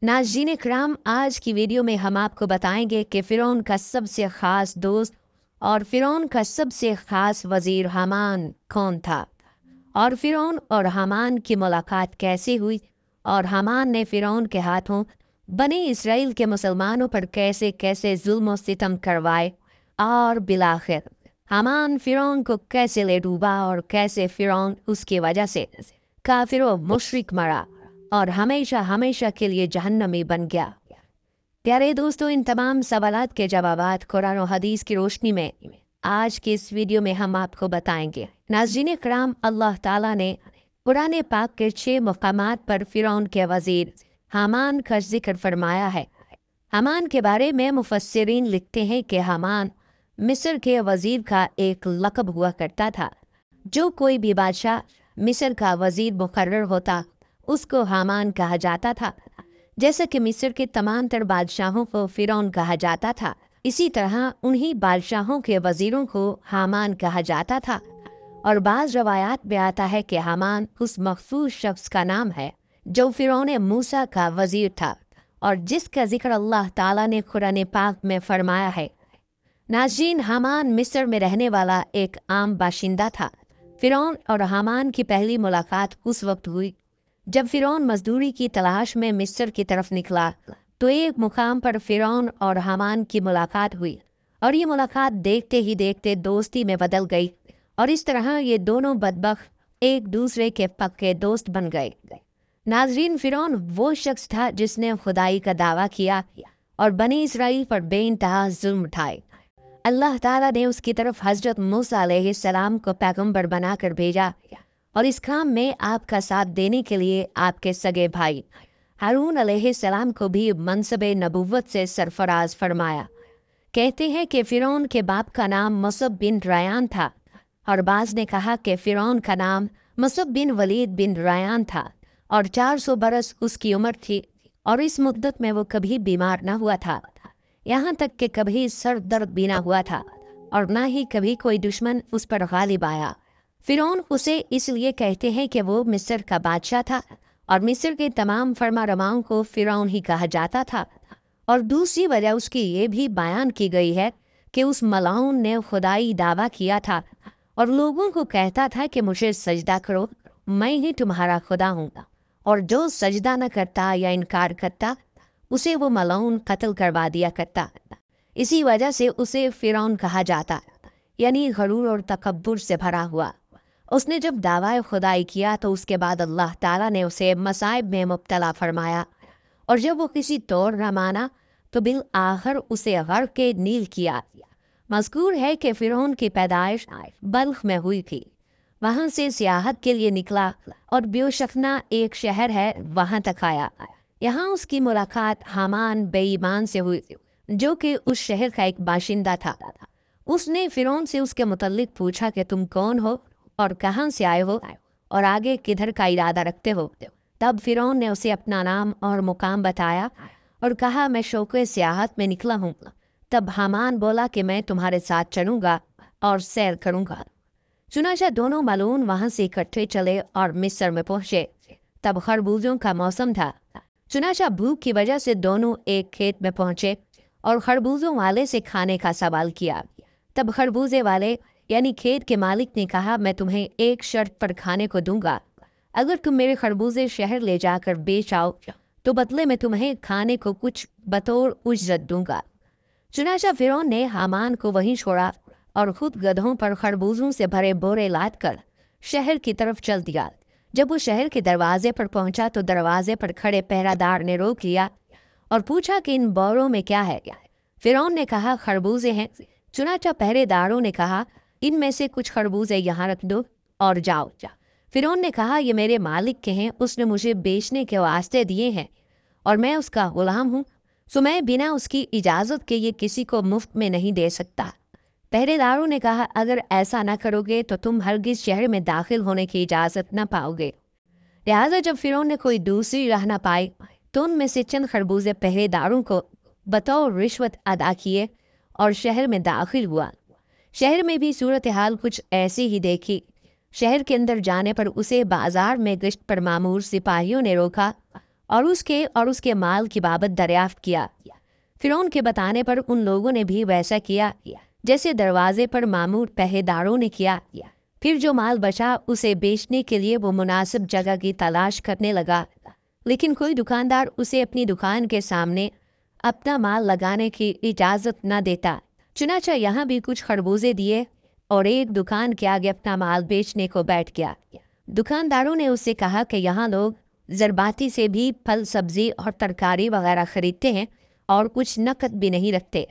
नाज़रीन इकराम, आज की वीडियो में हम आपको बताएंगे कि फ़िरौन का सबसे ख़ास दोस्त और फ़िरौन का सबसे ख़ास वज़ीर हामान कौन था, और फ़िरौन और हामान की मुलाकात कैसे हुई, और हामान ने फ़िरौन के हाथों बनी इसराइल के मुसलमानों पर कैसे कैसे जुल्म और सितम करवाए, और बिलाखिर हामान फ़िरौन को कैसे ले डूबा और कैसे फ़िरौन उसकी वजह से काफिर व मुशरिक मरा और हमेशा हमेशा के लिए जहन्नमी बन गया। प्यारे दोस्तों, इन तमाम सवालात के जवाबात कुरान और हदीस की रोशनी में आज की इस वीडियो में हम आपको बताएंगे। नाज़रीन कराम, अल्लाह ताला ने कुरान पाक के 6 मकामात पर फ़िरौन के वज़ीर हामान का जिक्र फरमाया है। हामान के बारे में मुफस्सिरीन लिखते हैं कि हामान मिस्र के वज़ीर का एक लक़ब हुआ करता था। जो कोई भी बादशाह मिस्र का वज़ीर मुकर्रर होता उसको हामान कहा जाता था। जैसा कि मिस्र के तमाम तर बादशाहों को फ़िरौन कहा जाता था, इसी तरह उन्हीं बादशाहों के वज़ीरों को हामान कहा जाता था। और बाज़ रवायात में आता है कि हामान उस मखसूस शख्स का नाम है जो फ़िरौन मूसा का वज़ीर था और जिसका जिक्र अल्लाह ताला ने कुरान पाक में फरमाया है। नाज़रीन, हामान मिस्र में रहने वाला एक आम बाशिंदा था। फ़िरौन और हामान की पहली मुलाकात उस वक्त हुई जब फ़िरौन मजदूरी की तलाश में मिस्र की तरफ निकला तो एक मुकाम पर फ़िरौन और हामान की मुलाकात हुई और ये मुलाकात देखते ही देखते दोस्ती में बदल गई और इस तरह ये दोनों बदबख्त एक दूसरे के पक्के दोस्त बन गए। नाज़रीन, फ़िरौन वो शख्स था जिसने खुदाई का दावा किया और बनी इसराइल पर बेइंतहा जुल्म उठाए। अल्लाह ताला ने उसकी तरफ हज़रत मूसा अलैहिस्सलाम को पैगंबर बनाकर भेजा और इस काम में आपका साथ देने के लिए आपके सगे भाई हारून अलैहिस्सलाम को भी मनसब नबुव्वत से सरफराज फरमाया। कहते हैं कि फ़िरौन के बाप का नाम मुसअब बिन रयान था और बाज़ ने कहा कि फ़िरौन का नाम मुसअब बिन वलीद बिन रयान था और 400 बरस उसकी उम्र थी और इस मुद्दत में वो कभी बीमार न हुआ था। यहाँ तक कि कभी सर दर्द भी ना हुआ था और ना ही कभी कोई दुश्मन उस पर गालिब आया। फ़िरौन उसे इसलिए कहते हैं कि वो मिस्र का बादशाह था और मिस्र के तमाम फरमा रवाओं को फ़िरौन ही कहा जाता था। और दूसरी वजह उसकी ये भी बयान की गई है कि उस मलाउन ने खुदाई दावा किया था और लोगों को कहता था कि मुझे सजदा करो, मैं ही तुम्हारा खुदा हूँ, और जो सजदा न करता या इनकार करता उसे वो मलाउन कत्ल करवा दिया करता। इसी वजह से उसे फ़िरौन कहा जाता, यानी गरूर और तकब्बुर से भरा हुआ। उसने जब दावा खुदाई किया तो उसके बाद अल्लाह ताला ने उसे मसाइब में मुब्तला फरमाया और जब वो किसी तौर न माना तो बिल आखिर उसे गर्क के नील किया। मज़कूर है कि फ़िरौन की पैदाइश बल्ख में हुई थी। वहाँ से सियाहत के लिए निकला और ब्योशखना एक शहर है वहाँ तक आया। यहाँ उसकी मुलाकात हामान बेईमान से हुई जो कि उस शहर का एक बाशिंदा था। उसने फ़िरौन से उसके मुतल्लिक पूछा कि तुम कौन हो और कहाँ से आए हो और आगे किधर का इरादा रखते हो। तब फ़िरौन ने उसे अपना नाम और मुकाम बताया और कहा, मैं शौक़े सियाहत में निकला हूँ। तब हामान बोला कि मैं तुम्हारे साथ चलूँगा और सैर करूँगा। चुनाचा दोनों मलून वहाँ से इकट्ठे चले और मिस्र में पहुँचे। तब खरबूजों का मौसम था। चुनाचा भूख की वजह से दोनों एक खेत में पहुँचे और खरबूजों वाले से खाने का सवाल किया। तब खरबूजे वाले यानी खेत के मालिक ने कहा, मैं तुम्हें एक शर्त पर खाने को दूंगा। अगर तुम मेरे खरबूजे शहर ले जाकर बेच आओ तो बदले में तुम्हें खाने को कुछ बतौर उजरत दूंगा। चुनाचा फ़िरौन ने हामान को वहीं छोड़ा और खुद गधों पर खरबूजों से भरे बोरे लाद कर शहर की तरफ चल दिया। जब वो शहर के दरवाजे पर पहुंचा तो दरवाजे पर खड़े पहरादार ने रोक लिया और पूछा कि इन बोरों में क्या है। फ़िरौन ने कहा, खरबूजे हैं। चुनाचा पहरेदारों ने कहा, इनमें से कुछ खरबूजे यहाँ रख दो और जाओ। फ़िरौन ने कहा, ये मेरे मालिक के हैं, उसने मुझे बेचने के वास्ते दिए हैं और मैं उसका गुलाम हूँ, सो मैं बिना उसकी इजाज़त के ये किसी को मुफ्त में नहीं दे सकता। पहरेदारों ने कहा, अगर ऐसा न करोगे तो तुम हरगिज़ शहर में दाखिल होने की इजाज़त न पाओगे। लिहाजा जब फ़िरौन ने कोई दूसरी राह न पाई तो उनमें से चंद खरबूजे पहरेदारों को बतौर रिश्वत अदा किए और शहर में दाखिल हुआ। शहर में भी सूरत हाल कुछ ऐसी ही देखी। शहर के अंदर जाने पर उसे बाजार में गश्त पर मामूर सिपाहियों ने रोका और उसके माल की बाबत दरियाफ्त किया। फिरौन के बताने पर उन लोगों ने भी वैसा किया जैसे दरवाजे पर मामूर पहरेदारों ने किया। फिर जो माल बचा उसे बेचने के लिए वो मुनासिब जगह की तलाश करने लगा, लेकिन कोई दुकानदार उसे अपनी दुकान के सामने अपना माल लगाने की इजाज़त न देता। चुनाचा यहाँ भी कुछ खरबूजे दिए और एक दुकान के आगे अपना माल बेचने को बैठ गया। दुकानदारों ने उससे कहा कि यहाँ लोग ज़रबाती से भी फल सब्ज़ी और तरकारी वगैरह ख़रीदते हैं और कुछ नकद भी नहीं रखते।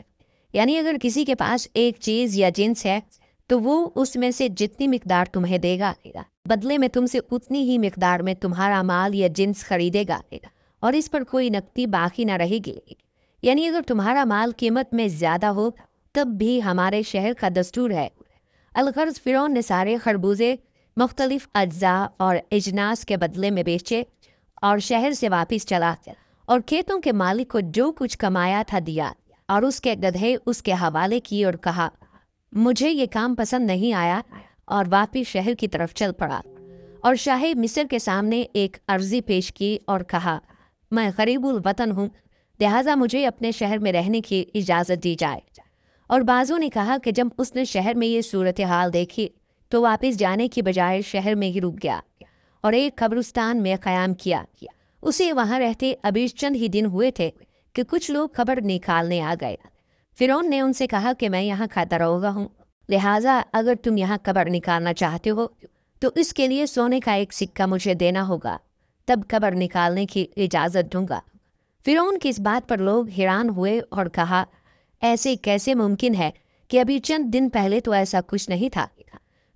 यानी अगर किसी के पास एक चीज़ या जिन्स है तो वो उसमें से जितनी मिकदार तुम्हें देगा, बदले में तुमसे उतनी ही मिकदार में तुम्हारा माल या जिन्स खरीदेगा और इस पर कोई नकदी बाकी ना रहेगी। यानी अगर तुम्हारा माल कीमत में ज़्यादा हो तब भी हमारे शहर का दस्तूर है। अलगर्ज फिरौन ने सारे खरबूजे मुख्तलिफ अज्जा और इजनास के बदले में बेचे और शहर से वापस चला और खेतों के मालिक को जो कुछ कमाया था दिया और उसके गधे उसके हवाले की और कहा, मुझे ये काम पसंद नहीं आया, और वापस शहर की तरफ चल पड़ा और शाह मिस्र के सामने एक अर्जी पेश की और कहा, मैं गरीबुल वतन हूँ, लिहाजा मुझे अपने शहर में रहने की इजाज़त दी जाए। और बाज़ों ने कहा कि जब उसने शहर में ये सूरत हाल देखी तो वापस जाने की बजाय शहर में ही रुक गया और एक कब्रिस्तान में क़याम किया। उसे वहाँ रहते अभी चंद ही दिन हुए थे कि कुछ लोग खबर निकालने आ गए। फिरौन ने उनसे कहा कि मैं यहाँ का दरोगा हूँ, लिहाजा अगर तुम यहाँ कब्र निकालना चाहते हो तो इसके लिए सोने का एक सिक्का मुझे देना होगा, तब कब्र निकालने की इजाज़त दूंगा। फिरौन की इस बात पर लोग हैरान हुए और कहा, ऐसे कैसे मुमकिन है कि अभी चंद दिन पहले तो ऐसा कुछ नहीं था।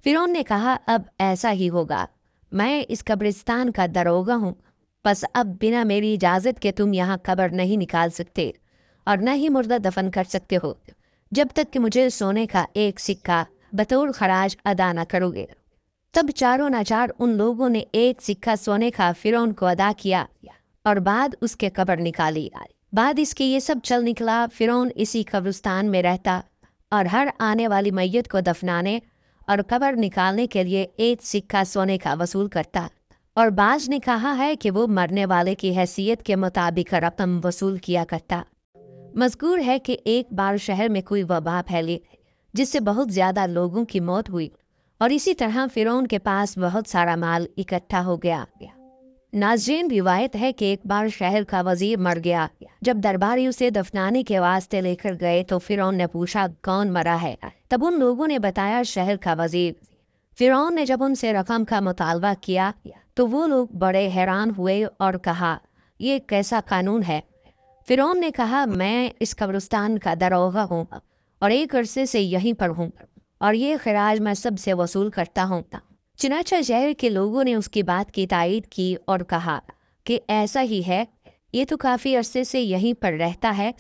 फिरौन ने कहा, अब ऐसा ही होगा, मैं इस कब्रिस्तान का दरोगा हूँ, बस अब बिना मेरी इजाज़त के तुम यहाँ कब्र नहीं निकाल सकते और न ही मुर्दा दफन कर सकते हो जब तक कि मुझे सोने का एक सिक्का बतौर खराज अदा न करोगे। तब चारों नाचार उन लोगों ने एक सिक्का सोने का फिरौन को अदा किया और बाद उसके कब्र निकाली। बाद इसके ये सब चल निकला। फिरौन इसी कब्रिस्तान में रहता और हर आने वाली मैयत को दफनाने और कब्र निकालने के लिए एक सिक्का सोने का वसूल करता। और बाज ने कहा है कि वो मरने वाले की हैसियत के मुताबिक रकम वसूल किया करता। मज़कूर है कि एक बार शहर में कोई वबा फैली जिससे बहुत ज़्यादा लोगों की मौत हुई और इसी तरह फिरौन के पास बहुत सारा माल इकट्ठा हो गया। नाज़रीन, रिवायत है कि एक बार शहर का वज़ीर मर गया। जब दरबारी उसे दफनाने के वास्ते लेकर गए तो फिरौन ने पूछा, कौन मरा है? तब उन लोगों ने बताया, शहर का वज़ीर। फिरौन ने जब उनसे रकम का मुतालबा किया तो वो लोग बड़े हैरान हुए और कहा, ये कैसा कानून है? फिरौन ने कहा, मैं इस कब्रिस्तान का दरोगा हूँ और एक अरसे से यहीं पर हूँ और ये खराज मैं सबसे वसूल करता हूँ। चुनाचा शहर के लोगों ने उसकी बात की तायीद की और कहा कि ऐसा ही है, ये तो काफ़ी अरसे से यहीं पर रहता है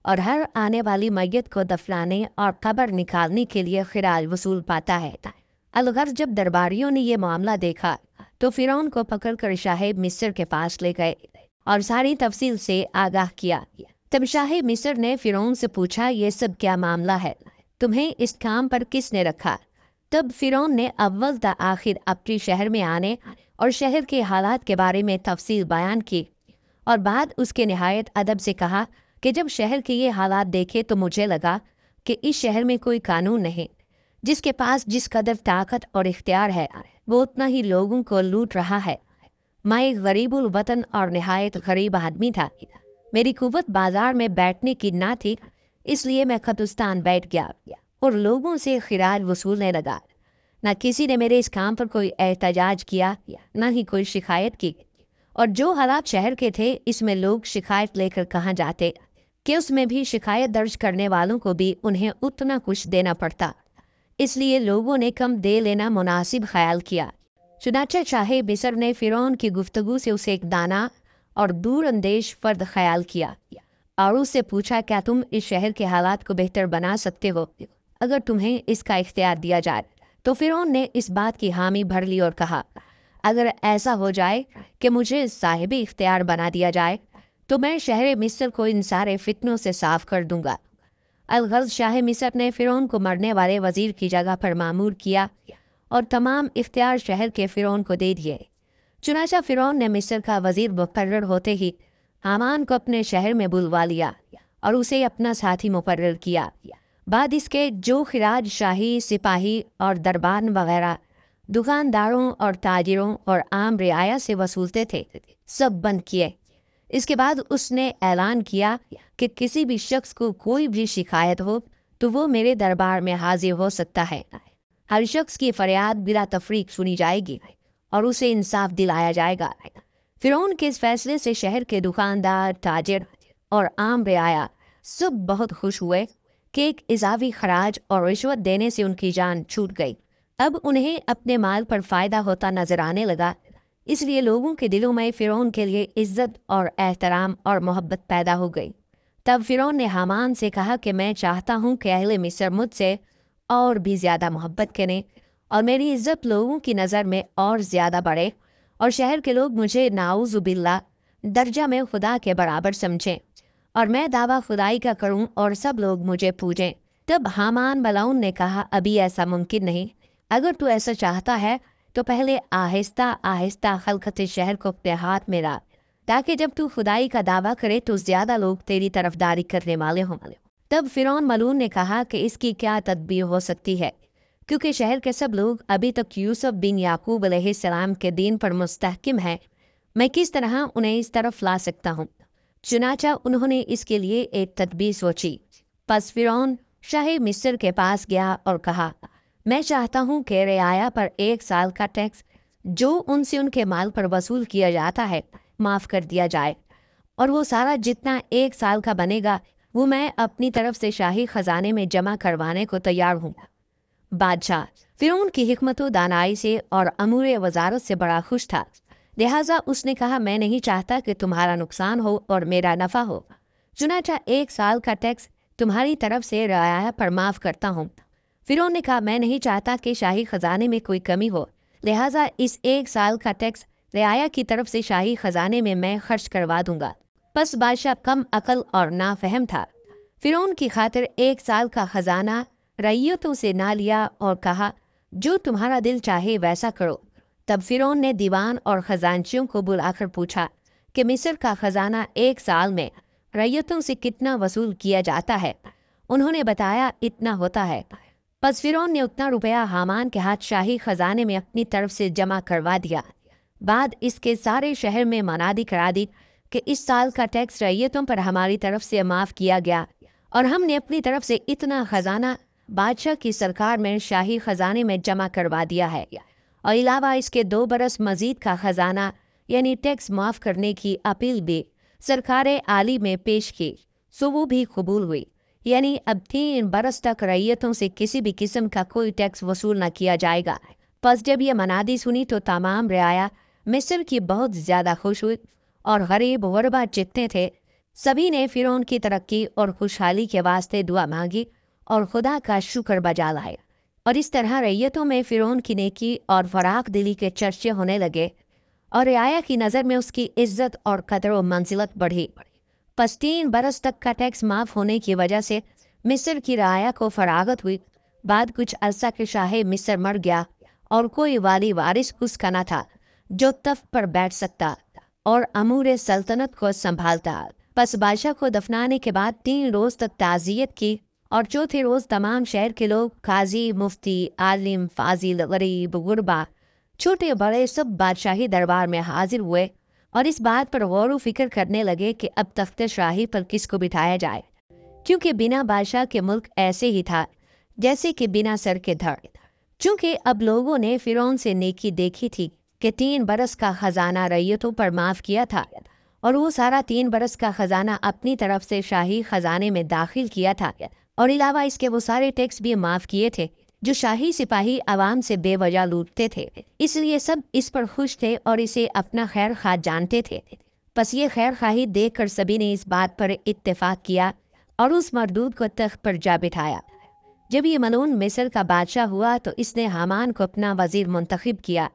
और हर आने वाली मैयत को दफनाने और कब्र निकालने के लिए खराज वसूल पाता है। अलगर्ज जब दरबारियों ने ये मामला देखा तो फिरौन को पकड़कर शाह मिस्र के पास ले गए और सारी तफसील से आगाह किया। तब शाह मिस्र ने फिरौन से पूछा, ये सब क्या मामला है? तुम्हें इस काम पर किसने रखा? तब फिरौन ने अव्वल ता आखिर अपने शहर में आने और शहर के हालात के बारे में तफसील बयान की और बाद उसके निहायत अदब से कहा कि जब शहर के ये हालात देखे तो मुझे लगा कि इस शहर में कोई कानून नहीं। जिसके पास जिस कदर ताकत और इख्तियार है वो उतना ही लोगों को लूट रहा है। मैं एक गरीबुल वतन और निहायत गरीब आदमी था। मेरी कुव्वत बाजार में बैठने की ना थी, इसलिए मैं कब्रिस्तान बैठ गया और लोगों से खराज वसूलने लगा। न किसी ने मेरे इस काम पर कोई एहतजाज किया, न ही कोई शिकायत की। और जो हालात शहर के थे इसमें लोग शिकायत लेकर कहाँ जाते कि उसमें भी शिकायत दर्ज करने वालों को भी उन्हें उतना कुछ देना पड़ता, इसलिए लोगों ने कम दे लेना मुनासिब ख्याल किया। चुनाचा शाह मिस्र ने फिरौन की गुफ्तगू से उसे एक दाना और दूर अंदेश फर्द ख्याल किया और उससे पूछा, क्या तुम इस शहर के हालात को बेहतर बना सकते हो अगर तुम्हें इसका इख्तियार दिया जाए? तो फिरौन ने इस बात की हामी भर ली और कहा, अगर ऐसा हो जाए कि मुझे साहिब इख्तियार बना दिया जाए तो मैं शहर मिस्र को इन सारे फितनों से साफ कर दूंगा। अलगर्ज शाह मिस्र ने फिरौन को मरने वाले वजीर की जगह पर मामूर किया और तमाम इख्तियार शहर के फिरौन को दे दिए। चुनाचा फिरौन ने मिस्र का वजीर मुकर्रर होते ही हामान को अपने शहर में बुलवा लिया और उसे अपना साथी मुकर्रर किया। बाद इसके जो खिराज शाही, सिपाही और दरबान वगैरह दुकानदारों और ताजिरों और आम रियाया से वसूलते थे, सब बंद किए। इसके बाद उसने ऐलान किया कि किसी भी शख्स को कोई भी शिकायत हो तो वो मेरे दरबार में हाजिर हो सकता है। हर शख्स की फरियाद बिला तफरीक सुनी जाएगी और उसे इंसाफ दिलाया जाएगा। फिरौन के इस फैसले से शहर के दुकानदार, ताजिर और आम रियाया सब बहुत खुश हुए कि एक इजाफी खराज और रिश्वत देने से उनकी जान छूट गई। अब उन्हें अपने माल पर फ़ायदा होता नजर आने लगा, इसलिए लोगों के दिलों में फिरौन के लिए इज्जत और एहतराम और मोहब्बत पैदा हो गई। तब फिरौन ने हामान से कहा कि मैं चाहता हूँ कि अहले मिस्र मुझसे और भी ज़्यादा मोहब्बत करें और मेरी इज्जत लोगों की नज़र में और ज़्यादा बढ़े और शहर के लोग मुझे नाउज़ुबिल्ला दर्जा में खुदा के बराबर समझें और मैं दावा खुदाई का करूं और सब लोग मुझे पूजें। तब हामान मलाउन ने कहा, अभी ऐसा मुमकिन नहीं। अगर तू ऐसा चाहता है तो पहले आहिस्ता आहिस्ता खलकत शहर को अपने हाथ में ला, ताकि जब तू खुदाई का दावा करे तो ज़्यादा लोग तेरी तरफदारी करने वाले हों। तब फिरौन मलून ने कहा कि इसकी क्या तदबीर हो सकती है, क्योंकि शहर के सब लोग अभी तक यूसुफ बिन याकूब अलैहिस्सलाम के दीन पर मुस्तहकिम है। मैं किस तरह उन्हें इस तरफ ला सकता हूँ। चुनाचा उन्होंने इसके लिए एक तदबीर सोची। पस फिरौन शाही मिस्र के पास गया और कहा, मैं चाहता हूँ कि रियाया पर 1 साल का टैक्स जो उनसे उनके माल पर वसूल किया जाता है माफ़ कर दिया जाए, और वो सारा जितना 1 साल का बनेगा वो मैं अपनी तरफ से शाही ख़जाने में जमा करवाने को तैयार हूँ। बादशाह फिरौन की हिकमत दानाई से और अमूर वजारत से बड़ा खुश था, लिहाजा उसने कहा, मैं नहीं चाहता कि तुम्हारा नुकसान हो और मेरा नफ़ा हो। चुनाचा 1 साल का टैक्स तुम्हारी तरफ से रियाया पर माफ़ करता हूँ। फिरौन ने कहा, मैं नहीं चाहता कि शाही ख़जाने में कोई कमी हो, लिहाजा इस 1 साल का टैक्स रियाया की तरफ से शाही ख़जाने में मैं खर्च करवा दूंगा। बस बादशाह कम अकल और नाफहम था। फिरौन की खातिर 1 साल का ख़जाना रईयतों से ना लिया और कहा, जो तुम्हारा दिल चाहे वैसा करो। तब फिरौन ने दीवान और ख़जानचियों को बुलाकर पूछा कि मिस्र का ख़जाना 1 साल में रईयतों से कितना वसूल किया जाता है। उन्होंने बताया, इतना होता है। बस फिरौन ने उतना रुपया हामान के हाथ शाही ख़जाने में अपनी तरफ से जमा करवा दिया। बाद इसके सारे शहर में मनादी करा दी कि इस साल का टैक्स रईयतों पर हमारी तरफ से माफ़ किया गया और हमने अपनी तरफ से इतना ख़जाना बादशाह की सरकार में शाही ख़जाने में जमा करवा दिया है, और अलावा इसके 2 बरस मज़ीद का ख़जाना यानी टैक्स माफ़ करने की अपील भी सरकार आली में पेश की, सो वो भी कबूल हुई। यानी अब 3 बरस तक रईयतों से किसी भी किस्म का कोई टैक्स वसूल न किया जाएगा। बस जब ये मनादी सुनी तो तमाम रियाया मिस्र की बहुत ज़्यादा खुश हुई और गरीब गुरबा जितने थे सभी ने फिरौन की तरक्की और खुशहाली के वास्ते दुआ मांगी और खुदा का शुक्र बजा लाए। और इस तरह रैयतों में फिरौन की नेकी और फराख दिली के चर्चे होने लगे और रियाया की नज़र में उसकी इज्जत और कदर व मंजिलत बढ़ी। बस 3 बरस तक का टैक्स माफ़ होने की वजह से मिस्र की रियाया को फरागत हुई। बाद कुछ अरसा के शाह मिस्र मर गया और कोई वाली वारिस उसका न था जो तख्त पर बैठ सकता और अमूर सल्तनत को संभालता। बस बादशाह को दफनाने के बाद 3 रोज़ तक ताज़ियत की और चौथे रोज़ तमाम शहर के लोग, काजी, मुफ्ती, आलिम, फाजिल, गरीब, गुरबा, छोटे बड़े सब बादशाही दरबार में हाजिर हुए और इस बात पर गौर व फिक्र करने लगे कि अब तख्त शाही पर किसको बिठाया जाए, क्योंकि बिना बादशाह के मुल्क ऐसे ही था जैसे कि बिना सर के धड़। चूँकि अब लोगों ने फिरौन से नेकी देखी थी कि 3 बरस का ख़जाना रैयतों पर माफ़ किया था और वो सारा 3 बरस का ख़जाना अपनी तरफ से शाही ख़जाने में दाखिल किया था और अलावा इसके वो सारे टैक्स भी माफ़ किए थे जो शाही सिपाही आवाम से बेवजह लूटते थे। इसलिए सब इस पर खुश थे और इसे अपना खैर खा जानते थे। बस ये खैर खाही देख कर सभी ने इस बात पर इत्तेफाक किया और उस मरदूद को तख्त पर जा बिठाया। जब ये मलून मिस्र का बादशाह हुआ तो इसने हामान को अपना वज़ीर मुंतखब किया।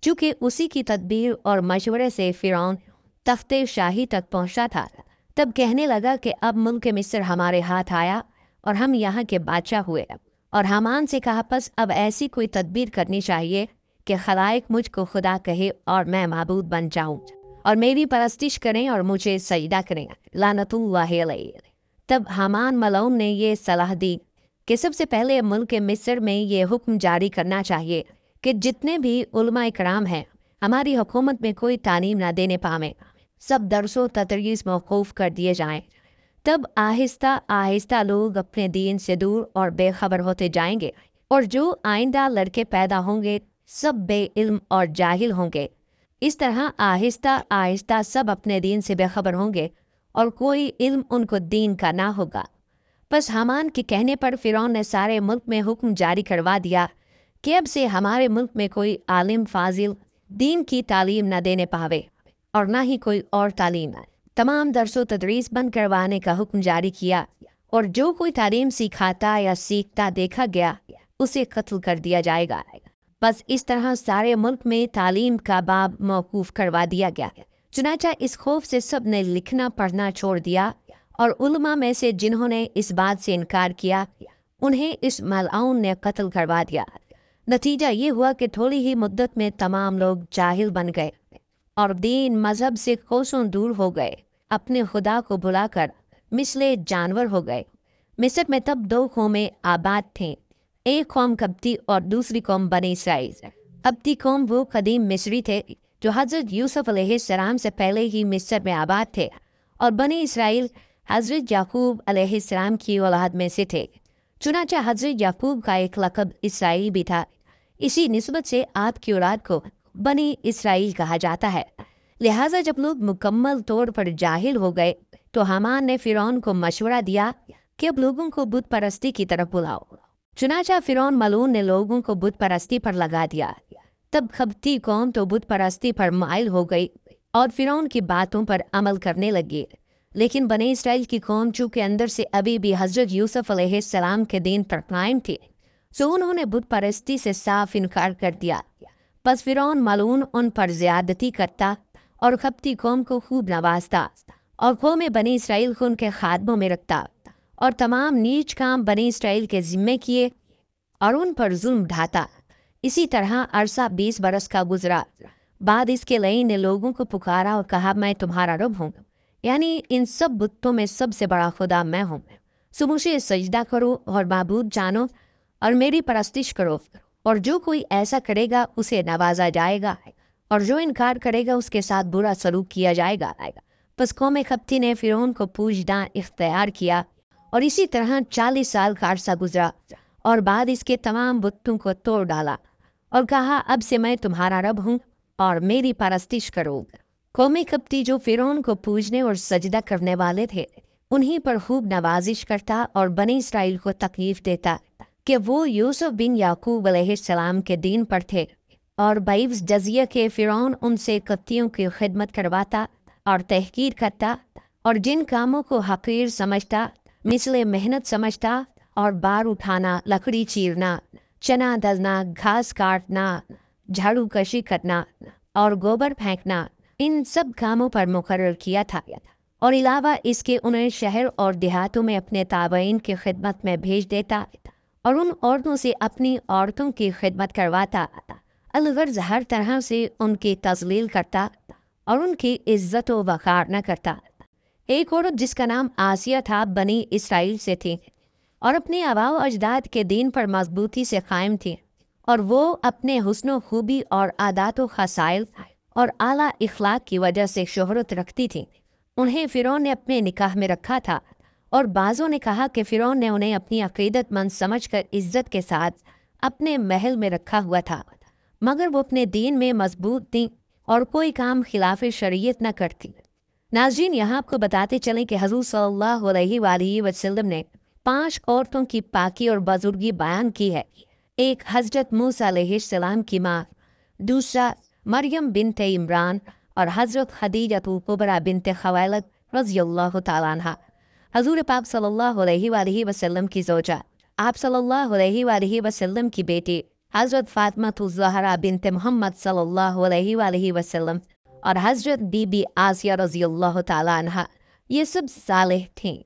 चूँकि उसी की तदबीर और मशवरे से फिरौन तख्त शाही तक पहुँचा था, तब कहने लगा कि अब मुल्क मिस्र हमारे हाथ आया और हम यहाँ के बादशाह हुए। और हामान से कहा, बस अब ऐसी कोई तदबीर करनी चाहिए کہ خلائق مجھ کو خدا کہے اور میں معبود بن جاؤں اور میری پرستش کریں اور مجھے سجدہ کریں، لعنت اللہ علیہ۔ تب حامان ملعون نے یہ صلاح دی کہ سب سے پہلے ملک مصر میں یہ حکم جاری کرنا چاہیے کہ جتنے بھی علماء کرام ہیں ہماری حکومت میں کوئی تعلیم نہ دینے پاویں، سب درس و تدریس موقوف کر دیے جائیں۔ تب آہستہ آہستہ لوگ اپنے دین سے دور اور بے خبر ہوتے جائیں گے، اور جو آئندہ لڑکے پیدا ہوں گے سب بے علم اور جاہل ہوں گے۔ اس طرح آہستہ آہستہ سب اپنے دین سے بے خبر ہوں گے اور کوئی علم ان کو دین کا نہ ہوگا۔ بس حامان کے کہنے پر فرعون نے سارے ملک میں حکم جاری کروا دیا کہ اب سے ہمارے ملک میں کوئی عالم فاضل دین کی تعلیم نہ دینے پاوے اور نہ ہی کوئی اور تعلیم۔ تمام درس و تدریس بند کروانے کا حکم جاری کیا، اور جو کوئی تعلیم سکھاتا یا سیکھتا دیکھا گیا اسے قتل کر دیا جائے گا۔ بس اس طرح سارے ملک میں تعلیم کا باب موقوف کروا دیا گیا۔ چنانچہ اس خوف سے سب نے لکھنا پڑھنا چھوڑ دیا، اور علماء میں سے جنہوں نے اس بات سے انکار کیا انہیں اس ملعون نے قتل کروا دیا۔ نتیجہ یہ ہوا کہ تھوڑی ہی مدت میں تمام لوگ جاہل بن گئے اور دین مذہب سے کوسوں دور ہو گئے، اپنے خدا کو بھلا کر مثل جانور ہو گئے۔ مصر میں تب دو قومیں آباد تھیں، ایک قوم قبطی اور دوسری قوم بنی اسرائیل۔ قبطی قوم وہ قدیم مصری تھے جو حضرت یوسف علیہ السلام سے پہلے ہی مصر میں آباد تھے، اور بنی اسرائیل حضرت یعقوب علیہ السلام کی اولاد میں سے تھے۔ چنانچہ حضرت یعقوب کا ایک لقب اسرائیل بھی تھا، اسی نسبت سے آپ کی اولاد کو بنی اسرائیل کہا جاتا ہے۔ لہٰذا جب لوگ مکمل طور پر جاہل ہو گئے تو حامان نے فرعون کو مشورہ دیا کہ اب لوگوں کو بت پرستی کی طرف بلاؤ۔ چنانچہ فرعون ملعون نے لوگوں کو بت پرستی پر لگا دیا۔ تب قبطی قوم تو بت پرستی پر مائل ہو گئی اور فرعون کی باتوں پر عمل کرنے لگی، لیکن بنی اسرائیل کی قوم چونکہ اندر سے ابھی بھی حضرت یوسف علیہ السلام کے دین پر قائم تھی، سو انہوں نے بت پرستی سے صاف انکار کر دیا۔ پس فرعون ملعون ان پر زیادتی کرتا اور قبطی قوم کو خوب نوازتا، اور قوم بنی اسرائیل کو ان کے خادموں میں رکھتا، اور تمام نیچ کام بنی اسرائیل کے ذمے کیے اور ان پر ظلم ڈھاتا۔ اسی طرح عرصہ 20 برس کا گزرا۔ بعد اس کے لئی نے لوگوں کو پکارا اور کہا، میں تمہارا رب ہوں، یعنی ان سب بتوں میں سب سے بڑا خدا میں ہوں، سو مجھے سجدہ کرو اور معبود جانو اور میری پرستش کرو، اور جو کوئی ایسا کرے گا اسے نوازا جائے گا، اور جو انکار کرے گا اس کے ساتھ برا سلوک کیا جائے گا۔ پس قوم قبطی نے فرعون کو پوجداں اختیار کیا، اور اسی طرح 40 سال کا عرصہ گزرا، اور بعد اس کے تمام بتوں کو توڑ ڈالا اور کہا، اب سے میں تمہارا رب ہوں اور میری پرستش کرو۔ قوم قبطی جو فرعون کو پوجنے اور سجدہ کرنے والے تھے انہیں پر خوب نوازش کرتا اور بنی اسرائیل کو تکلیف دیتا کہ وہ یوسف بن یعقوب علیہ السلام کے دین پر تھے، اور بعوض جزیہ کے فرعون ان سے قبطیوں کی خدمت کرواتا اور تحقیر کرتا، اور جن کاموں کو حقیر سمجھتا مثل محنت سمجھتا اور بار اٹھانا، لکڑی چیرنا، چنا دلنا، گھاس کاٹنا، جھاڑو کشی کرنا اور گوبر پھینکنا، ان سب کاموں پر مقرر کیا تھا، اور علاوہ اس کے انہیں شہر اور دیہاتوں میں اپنے تابعین کی خدمت میں بھیج دیتا اور ان عورتوں سے اپنی عورتوں کی خدمت کرواتا، الغرض ہر طرح سے ان کی تذلیل کرتا اور ان کی عزت و وقار نہ کرتا۔ ایک عورت جس کا نام آسیہ تھا بنی اسرائیل سے تھی اور اپنے آباء و اجداد کے دین پر مضبوطی سے قائم تھی، اور وہ اپنے حسن و خوبی اور عادات و خصائل اور اعلیٰ اخلاق کی وجہ سے شہرت رکھتی تھی۔ انہیں فرعون نے اپنے نکاح میں رکھا تھا، اور بعضوں نے کہا کہ فرعون نے انہیں اپنی عقیدت مند سمجھ کر عزت کے ساتھ اپنے محل میں رکھا ہوا تھا، مگر وہ اپنے دین میں مضبوط تھیں اور کوئی کام خلاف شریعت نہ کرتی۔ ناظرین، یہاں آپ کو بتاتے چلیں کہ حضور صلی اللہ علیہ وآلہ وسلم نے 5 عورتوں کی پاکی اور بزرگی بیان کی ہے۔ ایک حضرت موسیٰ علیہ السلام کی ماں، دوسرا مریم بنت عمران، اور حضرت خدیجہ کبریٰ بنت خویلد رضی اللہ تعالیٰ عنہ، حضور پاک صلی اللہ علیہ وآلہ وسلم کی زوجہ، آپ صلی اللہ علیہ وآلہ وسلم کی بیٹی حضرت فاطمہ الزہرا بنت محمد صلی اللہ علیہ وآلہ وسلم، اور حضرت بی بی آسیہ رضی اللہ تعالیٰ عنہ، یہ سب صالح تھیں۔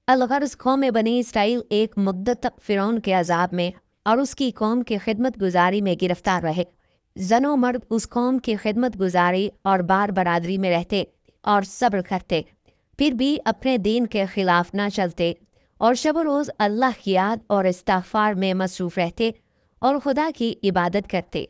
الغرض قوم بنی اسرائیل ایک مدت تک فرعون کے عذاب میں اور اس کی قوم کی خدمت گزاری میں گرفتار رہے، जनो मर्द उस कौम की खिदमत गुजारी और बार बरादरी में रहते और सब्र करते, फिर भी अपने दीन के खिलाफ ना चलते और शब रोज़ अल्लाह की याद और इस्तिग़फ़ार में मसरूफ़ रहते और खुदा की इबादत करते।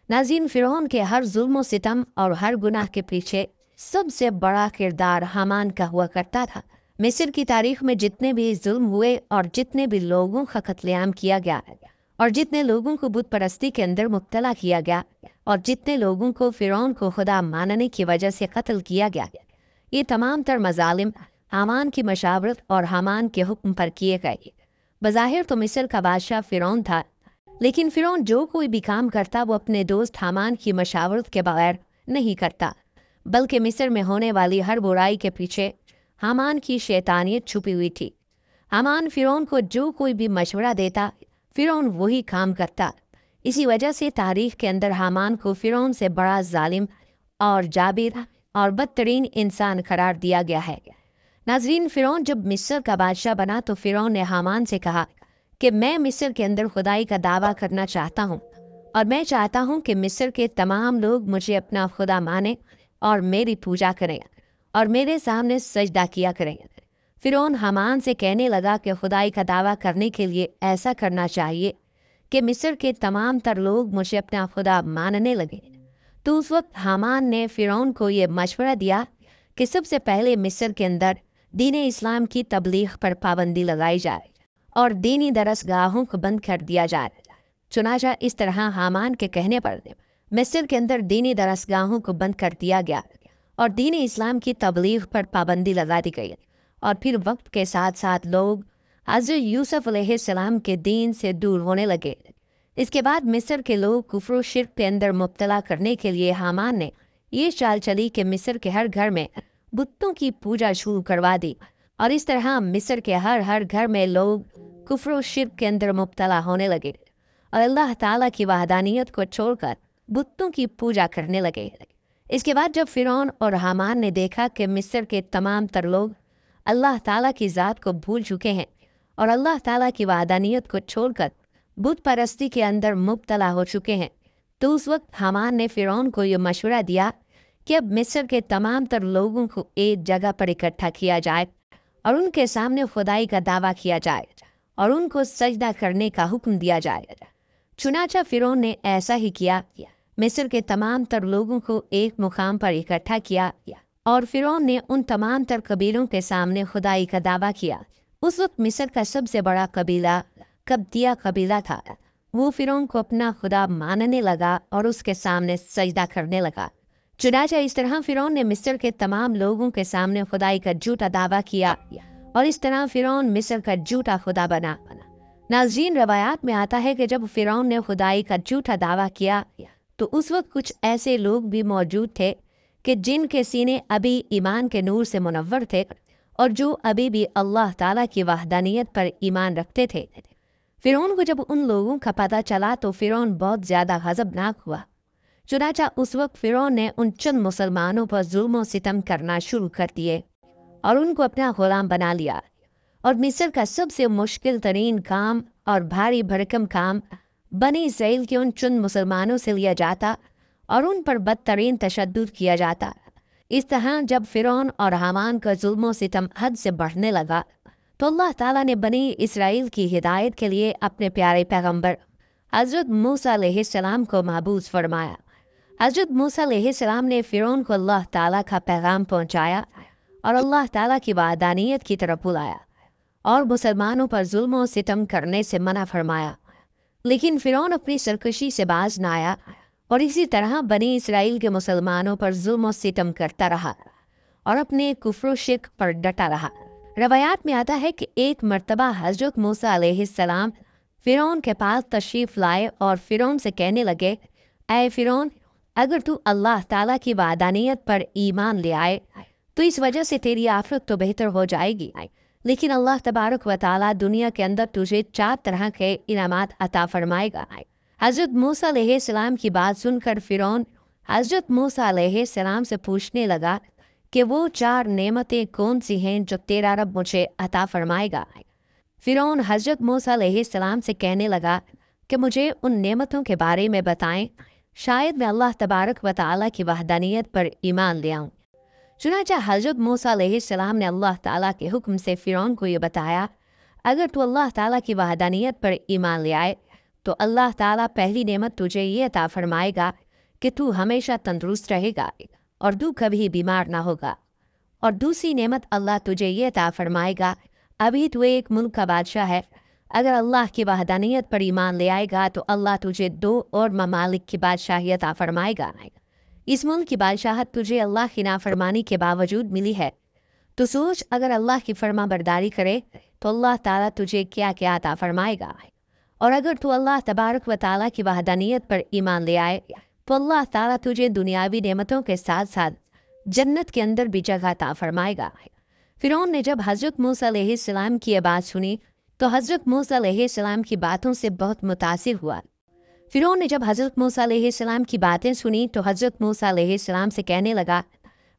नाज़रीन, फ़िरौन के हर जुल्म सितम और हर गुनाह के पीछे सबसे बड़ा किरदार हामान का हुआ करता था। मिस्र की तारीख में जितने भी जुल्म हुए और जितने भी लोगों का कत्लेआम किया गया और जितने लोगों को बुत परस्ती के अंदर मुब्तला किया गया और जितने लोगों को फ़िरौन को खुदा मानने की वजह से कत्ल किया गया, ये तमाम तर मजालिम हामान की मशावरत और हामान के हुक्म पर किए गए। बज़ाहिर तो मिस्र का बादशाह फ़िरौन था, लेकिन फ़िरौन जो कोई भी काम करता वो अपने दोस्त हामान की मशावरत के बगैर नहीं करता, बल्कि मिस्र में होने वाली हर बुराई के पीछे हामान की शैतानियत छुपी हुई थी। हामान फ़िरौन को जो कोई भी मशवरा देता, फ़िरौन वही काम करता। इसी वजह से तारीख़ के अंदर हामान को फ़िरौन से बड़ा जालिम और जाबिर और बदतरीन इंसान करार दिया गया है। नाज़रीन, फ़िरौन जब मिस्र का बादशाह बना तो फ़िरौन ने हामान से कहा कि मैं मिस्र के अंदर खुदाई का दावा करना चाहता हूँ और मैं चाहता हूँ कि मिस्र के तमाम लोग मुझे अपना खुदा माने और मेरी पूजा करें और मेरे सामने सजदा किया करें। फ़िरौन हामान से कहने लगा कि खुदाई का दावा करने के लिए ऐसा करना चाहिए कि मिस्र के तमाम तर लोग मुझे अपना खुदा मानने लगे। तो उस वक्त हामान ने फ़िरौन को ये मशवरा दिया कि सबसे पहले मिस्र के अंदर दीन इस्लाम की तबलीग पर पाबंदी लगाई जाए और दीनी दरसगाहों को बंद कर दिया जाए। चुनाचा इस तरह हामान के कहने पर मिस्र के अंदर दीनी दरसगाहों को बंद कर दिया गया और दीन इस्लाम की तबलीग पर पाबंदी लगा दी गई। और फिर वक्त के साथ साथ लोग हज़रत यूसुफ अलैहिस्सलाम के दीन से दूर होने लगे। इसके बाद मिस्र के लोग कुफ्र व शिर्क के अंदर मुब्तला करने के लिए हामान ने ये चाल चली कि मिस्र के हर घर में बुतों की पूजा शुरू करवा दी और इस तरह मिस्र के हर घर में लोग कुफ्र व शिर्क के अंदर मुब्तला होने लगे और अल्लाह ताला की वहदानियत को छोड़कर बुतों की पूजा करने लगे। इसके बाद जब फ़िरौन और हामान ने देखा कि मिस्र के तमाम तर लोग अल्लाह ताला की ज़ात को भूल चुके हैं और अल्लाह ताला की वहदानियत को छोड़कर बुत परस्ती के अंदर मुब्तला हो चुके हैं, तो उस वक्त हामान ने फ़िरौन को ये मशवरा दिया कि अब मिस्र के तमाम तर लोगों को एक जगह पर इकट्ठा किया जाए और उनके सामने खुदाई का दावा किया जाए और उनको सजदा करने का हुक्म दिया जाए। चुनाचा फ़िरौन ने ऐसा ही किया। मिस्र के तमाम तर लोगों को एक मुकाम पर इकट्ठा किया और फ़िरौन ने उन तमाम तर कबीलों के सामने खुदाई का दावा किया। उस वक्त मिस्र का सबसे बड़ा कबीला कब्तिया कबीला था। वो फ़िरौन को अपना खुदा मानने लगा और उसके सामने सजदा करने लगा। चुनाचा इस तरह फ़िरौन ने मिस्र के तमाम लोगों के सामने खुदाई का झूठा दावा किया और इस तरह फ़िरौन मिस्र का झूठा खुदा बना। नाज़रीन, रवायात में आता है कि जब फ़िरौन ने खुदाई का झूठा दावा किया तो उस वक्त कुछ ऐसे लोग भी मौजूद थे कि जिनके सीने अभी ईमान के नूर से मुनव्वर थे और जो अभी भी अल्लाह ताला की वहदानियत पर ईमान रखते थे। फ़िरौन को जब उन लोगों का पता चला तो फ़िरौन बहुत ज़्यादा गज़बनाक हुआ। चुनाचा उस वक्त फ़िरौन ने उन चंद मुसलमानों पर जुल्म व सितम करना शुरू कर दिए और उनको अपना ग़ुलाम बना लिया और मिस्र का सबसे मुश्किल तरीन काम और भारी भरकम काम बनी इसराइल के उन चंद मुसलमानों से लिया जाता और उन पर बदतरीन तशद्दुद किया जाता। इस तरह जब फ़िरौन और हामान का जुल्म व सितम हद से बढ़ने लगा तो अल्लाह ताला ने बनी इसराइल की हिदायत के लिए अपने प्यारे पैगंबर हज़रत मूसा अलैहिस्सलाम को महबूस फरमाया। हज़रत मूसा अलैहिस्सलाम ने फ़िरौन को अल्लाह ताला का पैगाम पहुँचाया और अल्लाह ताला की वहदानियत की तरफ बुलाया और मुसलमानों पर जुल्म व सितम करने से मना फरमाया। लेकिन फ़िरौन अपनी सरकशी से बाज न आया और इसी तरह बनी इसराइल के मुसलमानों पर जुल्म व सितम करता रहा और अपने कुफ्र व शिर्क पर डटा रहा। रवायात में आता है कि एक मर्तबा हज़रत मूसा अलैहिस्सलाम फ़िरौन के पास तशरीफ़ लाए और फ़िरौन से कहने लगे, ऐ फ़िरौन, अगर तू अल्लाह ताला की वहदानियत पर ईमान ले आए तो इस वजह से तेरी आखिरत तो बेहतर हो जाएगी, लेकिन अल्लाह तबारक व तआला दुनिया के अंदर तुझे 4 तरह के इनामात अता फरमाएगा। हज़रत मूसा अलैहिस्सलाम की बात सुनकर फ़िरौन हज़रत मूसा अलैहिस्सलाम से पूछने लगा कि वो 4 नेमतें कौन सी हैं जो तेरा रब मुझे अता फरमाएगा। फ़िरौन हज़रत मूसा अलैहिस्सलाम से कहने लगा कि मुझे उन नेमतों के बारे में बताएं शायद मैं अल्लाह तबारक व तआला की वहदानियत पर ईमान ले आऊँ। चुनांचे हज़रत मूसा अलैहिस्सलाम ने अल्लाह ताला के हुक्म से फ़िरौन को ये बताया, अगर तू अल्लाह ताला की वहदानियत पर ईमान ले आए तो अल्लाह ताला पहली नेमत तुझे ये अता फरमाएगा कि तू हमेशा तंदुरुस्त रहेगा और तू कभी बीमार ना होगा। और दूसरी नेमत अल्लाह तुझे ये अता फरमाएगा, अभी तू एक मुल्क का बादशाह है, अगर अल्लाह की वहदानियत पर ईमान ले आएगा तो अल्लाह तुझे 2 और ममालिक की बादशाहियत अता फरमाएगा। इस मुल्क की बादशाहत तुझे अल्लाह की नाफरमानी के बावजूद मिली है, तो सोच अगर अल्लाह की फर्मा बरदारी करे तो अल्लाह ताला तुझे क्या क्या अता फरमाएगा। और अगर तू अल्लाह तबारक व ताला की वहदानियत पर ईमान ले आए तो अल्लाह ताला तुझे दुनियावी नेमतों के साथ साथ जन्नत के अंदर भी जगह अता फरमाएगा। फ़िरौन ने जब हज़रत मूसा अलैहिस्सलाम की ये बात सुनी तो हज़रत मूसा अलैहिस्सलाम की बातों से बहुत मुतासिर हुआ। फ़िरौन ने जब हज़रत मूसा अलैहिस्सलाम की बातें सुनी तो हज़रत मूसा अलैहिस्सलाम से कहने लगा,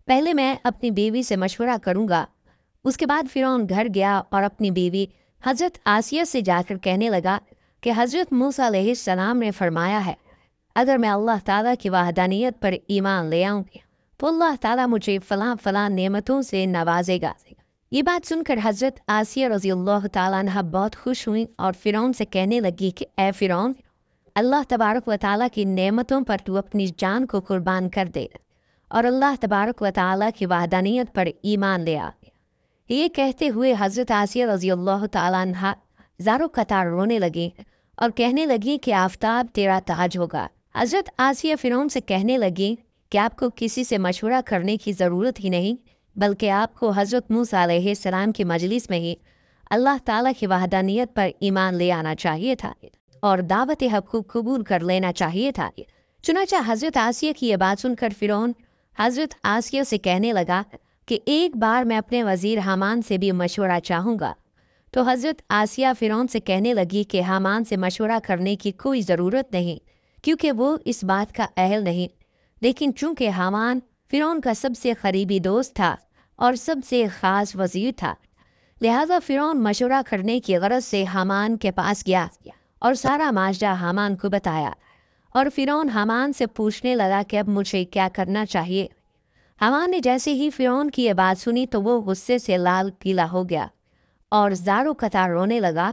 पहले मैं अपनी बीवी से मशवरा करूँगा। उसके बाद फ़िरौन घर गया और अपनी बीवी हज़रत आसिया से जाकर कहने लगा कि हज़रत मूसा अलैहिस्सलाम ने फरमाया है, अगर मैं अल्लाह ताला की वहदानियत पर ईमान ले आऊँ तो अल्लाह ताला मुझे फ़लाँ नेमतों से नवाजेगा। ये बात सुनकर हज़रत आसिया रज़ियल्लाहु ताला अन्हा बहुत खुश हुई और फ़िरौन से कहने लगी कि ए फ़िरौन, अल्लाह तबारक व ताला की नेमतों पर तू अपनी जान को कुर्बान कर दे और अल्लाह तबारक व ताला की वहदानियत पर ईमान ले आ। ये कहते हुए हज़रत आसिया रज़ियल्लाहु ताला अन्हा ज़ारो कतार रोने लगी और कहने लगी कि आफ़ताब तेरा ताज होगा। हज़रत आसिया फ़िरौन से कहने लगी कि आपको किसी से मशवरा करने की ज़रूरत ही नहीं, बल्कि आपको हज़रत मूसा अलैहिस्सलाम की मजलिस में ही अल्लाह ताला की वहदानियत पर ईमान ले आना चाहिए था और दावत हक़ को कबूल कर लेना चाहिए था। चुनांचे हज़रत आसिया की ये बात सुनकर फ़िरौन हज़रत आसिया से कहने लगा कि एक बार मैं अपने वज़ीर हामान से भी मशवरा चाहूँगा। तो हज़रत आसिया फ़िरौन से कहने लगी कि हामान से मशवरा करने की कोई ज़रूरत नहीं, क्योंकि वो इस बात का अहल नहीं। लेकिन चूँकि हामान फ़िरौन का सबसे करीबी दोस्त था और सबसे ख़ास वज़ीर था, लिहाजा फ़िरौन मशवरा करने की गरज से हामान के पास गया और सारा माजरा हामान को बताया। और फ़िरौन हामान से पूछने लगा कि अब मुझे क्या करना चाहिए। हामान ने जैसे ही फ़िरौन की ये बात सुनी तो वो गुस्से से लाल पीला हो गया और ज़ारो कतार रोने लगा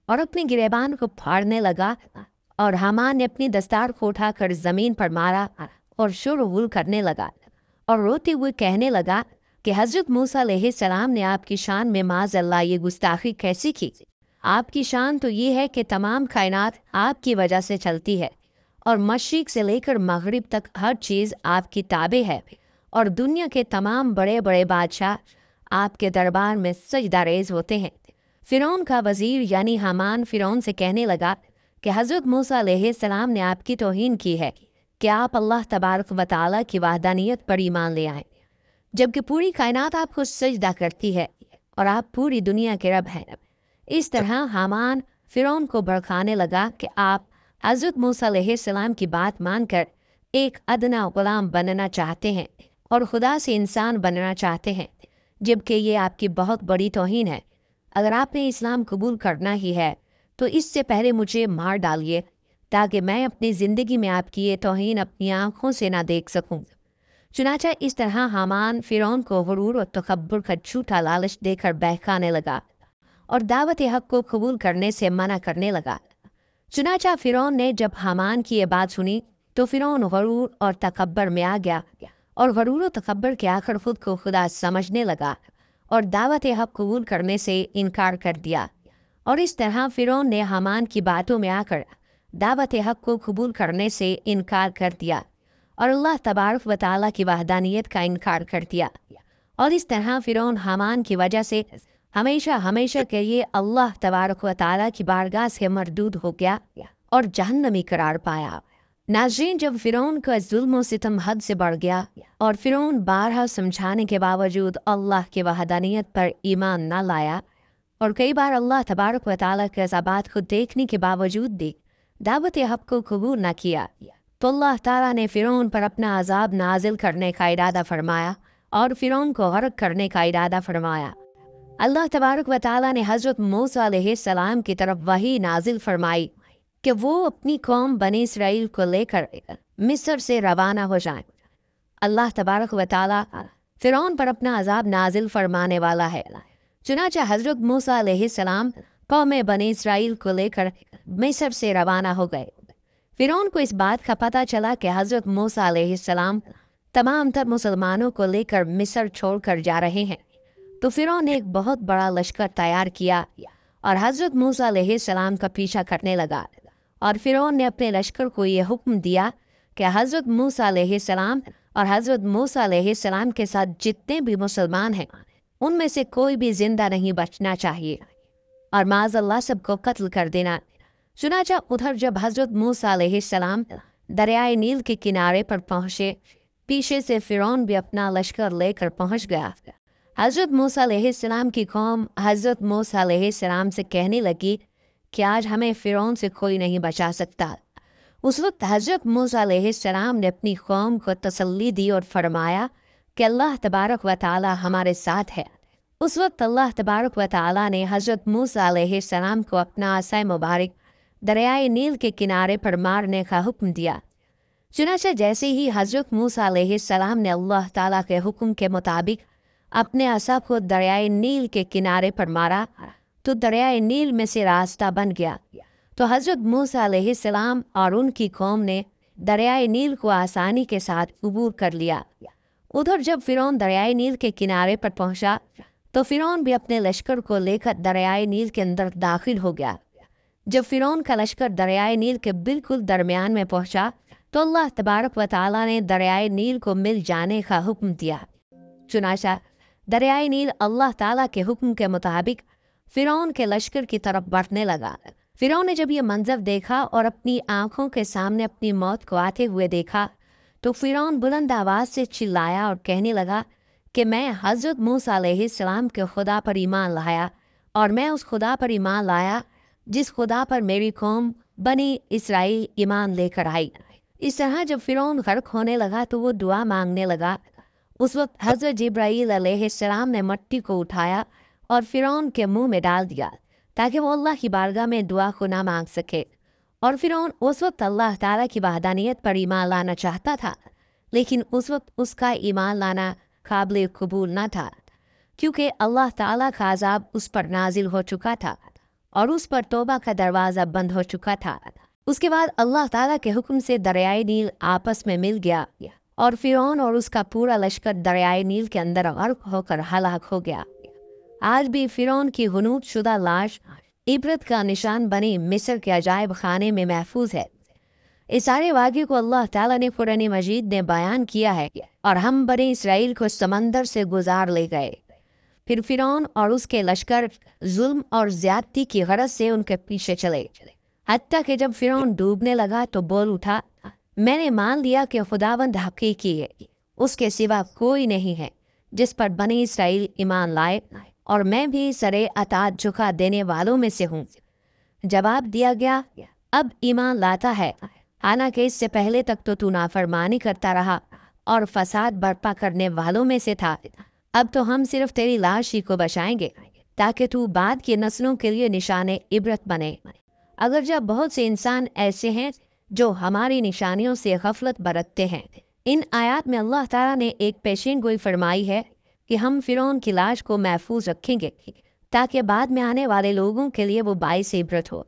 और अपनी गिरेबान को फाड़ने लगा। और हामान ने अपनी दस्तार को उठाकर ज़मीन पर मारा और शोरगुल करने लगा और रोते हुए कहने लगा कि हज़रत मूसा अलैहिस्सलाम ने आपकी शान में माज़अल्लाह ये गुस्ताखी कैसी की। आपकी शान तो ये है कि तमाम कायनात आपकी वजह से चलती है और मशरिक़ से लेकर मगरिब तक हर चीज़ आपकी ताबे है और दुनिया के तमाम बड़े बड़े बादशाह आपके दरबार में सजदा रेज़ होते हैं। फ़िरौन का वज़ीर यानी हामान फ़िरौन से कहने लगा कि हज़रत मूसा अलैहिस्सलाम ने आपकी तौहीन की है कि आप अल्लाह तबारक व तआला की वहदानियत पर ईमान ले आएँ, जबकि पूरी कायनात आपको सजदा करती है और आप पूरी दुनिया के रब हैं। इस तरह हामान फ़िरौन को भड़काने लगा कि आप हज़रत मूसा अलैहिस्सलाम की बात मानकर एक अदना ग़ुलाम बनना चाहते हैं और खुदा से इंसान बनना चाहते हैं, जबकि ये आपकी बहुत बड़ी तौहीन है। अगर आपने इस्लाम कबूल करना ही है तो इससे पहले मुझे मार डालिए ताकि मैं अपनी ज़िंदगी में आपकी ये तौहीन अपनी आँखों से ना देख सकूं। चुनांचे इस तरह हामान फ़िरौन को गुरूर और तकब्बुर का झूठा लालच देकर बहकाने लगा और दावत हक़ को कबूल करने से मना करने लगा। चुनांचे फ़िरौन ने जब हामान की ये बात सुनी तो फ़िरौन गुरूर और तकब्बर में आ गया और गुरूर और तकब्बर के आखिर खुद को खुदा समझने लगा और दावत हक़ कबूल करने से इनकार कर दिया। और इस तरह फ़िरौन ने हामान की बातों में आकर दावत हक़ को कबूल करने से इनकार कर दिया और अल्लाह तबारक व तआला की वहदानियत का इनकार कर दिया। और इस तरह फ़िरौन हामान की वजह से हमेशा हमेशा के लिए अल्लाह तबारक व तआला की बारगाह से मरदूद हो गया और जहन्नमी करार पाया। नाज़रीन, जब फ़िरौन का जुल्म और सितम हद से बढ़ गया और फ़िरौन बारहा समझाने के बावजूद अल्लाह की वहदानियत पर ईमान न लाया और कई बार अल्लाह तबारक व तआला के अज़ाबात को देखने के बावजूद भी दावत हक़ को कबूल न किया, तो अल्लाह ताला ने फ़िरौन पर अपना अज़ाब नाजिल करने का इरादा फरमाया और फ़िरौन को गरक करने का इरादा फरमाया। अल्लाह तबारक व तआला ने हज़रत मूसा अलैहिस्सलाम की तरफ वही नाजिल फरमाई कि वो अपनी कौम बनी इसराइल को लेकर मिस्र से रवाना हो जाएं। अल्लाह तबारक व तआला फ़िरौन पर अपना अजाब नाजिल फरमाने वाला है। चुनांचे हज़रत मूसा अलैहिस्सलाम कौम बनी इसराइल को लेकर मिस्र से रवाना हो गए। फ़िरौन को इस बात का पता चला कि हज़रत मूसा अलैहिस्सलाम तमाम तर मुसलमानों को लेकर मिस्र छोड़कर जा रहे हैं। तो फ़िरौन ने एक बहुत बड़ा लश्कर तैयार किया और हज़रत मूसा अलैहिस्सलाम का पीछा करने लगा। और फ़िरौन ने अपने लश्कर को ये हुक्म दिया कि हज़रत मूसा अलैहिस्सलाम और हज़रत मूसा अलैहिस्सलाम के साथ जितने भी मुसलमान हैं उनमें से कोई भी ज़िंदा नहीं बचना चाहिए और माज़अल्लाह सबको कत्ल कर देना। चुनांचे उधर जब हज़रत मूसा अलैहिस्सलाम दरियाए नील के किनारे पर पहुँचे, पीछे से फ़िरौन भी अपना लश्कर लेकर पहुँच गया। हज़रत मूसा अलैहिस्सलाम की कौम हज़रत मूसा अलैहिस्सलाम से कहने लगी कि आज हमें फ़िरौन से कोई नहीं बचा सकता। उस वक्त हज़रत मूसा अलैहिस्सलाम ने अपनी कौम को तसल्ली दी और फरमाया कि अल्लाह तबारक व तआला हमारे साथ है। उस वक्त अल्लाह तबारक व तआला ने हज़रत मूसा अलैहिस्सलाम को अपना आसा मुबारक दरियाए नील के किनारे पर मारने का हुक्म दिया। चुनांचे जैसे ही हज़रत मूसा अलैहिस्सलाम ने अल्लाह ताला के हुक्म के मुताबिक अपने आसा को दरियाए नील के किनारे पर मारा तो दरियाए नील में से रास्ता बन गया। तो हज़रत मूसा अलैहिस्सलाम और उनकी कौम ने दरियाए नील को आसानी के साथ अबूर कर लिया। उधर जब फ़िरौन दरियाए नील के किनारे पर पहुंचा तो फ़िरौन भी अपने लश्कर को लेकर दरियाए नील के अंदर दाखिल हो गया। जब फ़िरौन का लश्कर दरियाए नील के बिल्कुल दरमियान में पहुंचा तो अल्लाह तबारक व तआला ने दरियाए नील को मिल जाने का हुक्म दिया। चुनांचे दरियाए नील अल्लाह ताला के हुक्म के मुताबिक फ़िरौन के लश्कर की तरफ बढ़ने लगा। फ़िरौन ने जब ये मंजर देखा और अपनी आंखों के सामने अपनी मौत को आते हुए देखा तो फ़िरौन बुलंद आवाज़ से चिल्लाया और कहने लगा कि मैं हज़रत मूसा अलैहिस्सलाम के खुदा पर ईमान लाया और मैं उस खुदा पर ईमान लाया जिस खुदा पर मेरी कौम बनी इसराइल ईमान लेकर आई। इस तरह जब फ़िरौन गर्क होने लगा तो वो दुआ मांगने लगा। उस वक्त हज़रत जिब्राईल अलैहिस्सलाम ने मट्टी को उठाया और फ़िरौन के मुंह में डाल दिया ताकि वो अल्लाह की बारगाह में दुआ को ना मांग सके। और फ़िरौन उस वक्त अल्लाह ताला की वहदानियत पर ईमान लाना चाहता था, लेकिन उस वक्त उसका ईमान लाना काबिल कबूल न था क्योंकि अल्लाह ताला का अज़ाब उस पर नाजिल हो चुका था और उस पर तौबा का दरवाज़ा बंद हो चुका था। उसके बाद अल्लाह ताला के हुक्म से दरियाए नील आपस में मिल गया और फ़िरौन और उसका पूरा लश्कर दरियाए नील के अंदर गर्क होकर हलाक हो गया। आज भी फ़िरौन की हुनूद शुदा लाश इबरत का निशान बनी मिस्र के अजायब खाने में महफूज है। इस सारे वाक़े को अल्लाह ताला ने कुरान मजीद में बयान किया है और हम बनी इसराइल को समंदर से गुजार ले गए। फिर फ़िरौन और उसके लश्कर जुल्म और ज़्यादती की गरज से उनके पीछे चले, हत्ता कि जब फ़िरौन डूबने लगा तो बोल उठा, मैंने मान लिया कि खुदावंद हकीकी है, उसके सिवा कोई नहीं है जिस पर बनी इसराइल ईमान लाए और मैं भी सरे अतात झुका देने वालों में से हूँ। जवाब दिया गया, अब ईमान लाता है, हालांकि इससे पहले तक तो तू नाफरमानी करता रहा और फसाद बर्पा करने वालों में से था। अब तो हम सिर्फ तेरी लाश ही को बचाएंगे ताकि तू बाद की नस्लों के लिए निशाने इबरत बने। अगर जब बहुत से इंसान ऐसे हैं जो हमारी निशानियों से गफलत बरतते हैं। इन आयात में अल्लाह ताला ने एक पेशीन गोई फरमाई है कि हम फ़िरौन की लाश को महफूज रखेंगे ताकि बाद में आने वाले लोगों के लिए वो बाइस इबरत हो।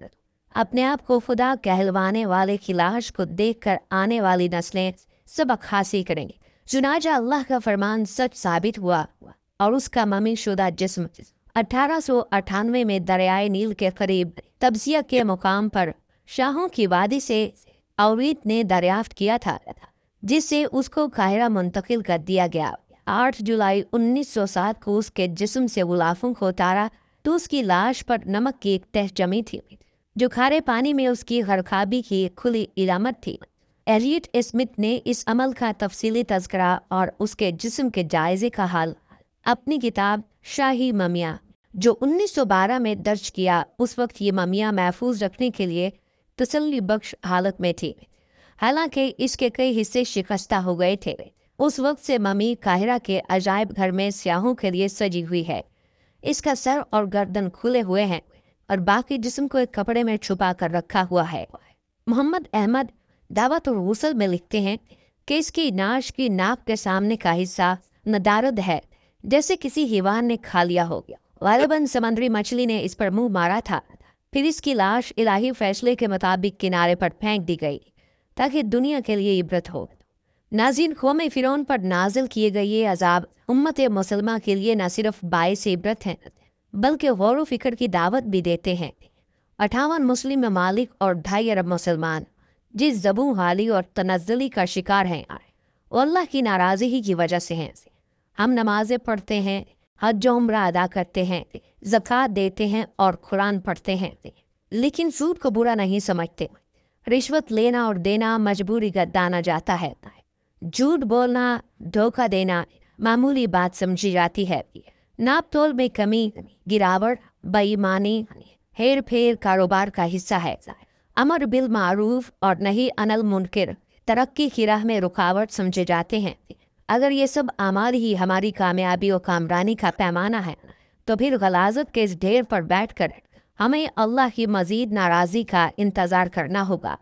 अपने आप को खुदा कहलवाने वाले की लाश को देखकर आने वाली नस्लें सबक हासिल करेंगे। चुनांचे अल्लाह का फरमान सच साबित हुआ और उसका ममी शुदा जिस्म 1898 में दरियाए नील के करीब तब्जिया के मुकाम पर शाहों की वादी से औरीत ने दरियाफ्त किया था, जिससे उसको काहिरा मुंतकिल कर दिया गया। 8 जुलाई 1907 को उसके जिस्म से गुलाफों को उतारा तो उसकी लाश पर नमक की एक तह जमी थी जो खारे पानी में उसकी गरकाबी की एक खुली इलामत थी। एलियट स्मिथ ने इस अमल का तफसीली तज़किरा और उसके जिस्म के जायजे का हाल अपनी किताब शाही ममिया जो 1912 में दर्ज किया। उस वक्त ये ममिया महफूज रखने के लिए तसल्ली बख्श हालत में थी, हालांकि इसके कई हिस्से शिकस्ता हो गए थे। उस वक्त से ममी काहिरा के अजायब घर में स्याहों के लिए सजी हुई है। इसका सर और गर्दन खुले हुए हैं और बाकी जिस्म को एक कपड़े में छुपा कर रखा हुआ है। मोहम्मद अहमद दावत और गुसल में लिखते हैं कि इसकी नाश की नाक के सामने का हिस्सा नदारद है, जैसे किसी हिवान ने खा लिया हो गया। गालिबन समुद्री मछली ने इस पर मुंह मारा था। फिर इसकी लाश इलाही फैसले के मुताबिक किनारे पर फेंक दी गई ताकि दुनिया के लिए इबरत हो। नाज़रीन, कौम फ़िरौन पर नाजिल किए गए ये अजाब उम्मत मुसलमा के लिए न सिर्फ बाइस इबरत हैं बल्कि गौर व फिक्र की दावत भी देते हैं। 58 मुस्लिम ममालिक और 2.5 अरब मुसलमान जिस ज़बू हाली और तनज़्ज़ुली का शिकार हैं और अल्लाह की नाराज़गी ही की वजह से हैं। हम नमाज़ें पढ़ते हैं, हज उम्रा अदा करते हैं, ज़कात देते हैं और कुरान पढ़ते हैं, लेकिन सूद को बुरा नहीं समझते। रिश्वत लेना और देना मजबूरी गद्दाना जाता है। झूठ बोलना, धोखा देना मामूली बात समझी जाती है। नाप तोल में कमी, गिरावट, बेईमानी, हेर फेर कारोबार का हिस्सा है। अमर बिल मारूफ और नहीं अनल मुनकिर तरक्की की राह में रुकावट समझे जाते हैं। अगर ये सब आमाल ही हमारी कामयाबी और कामरानी का पैमाना है तो फिर गलाजत के इस ढेर पर बैठकर हमें अल्लाह की मजीद नाराज़गी का इंतज़ार करना होगा।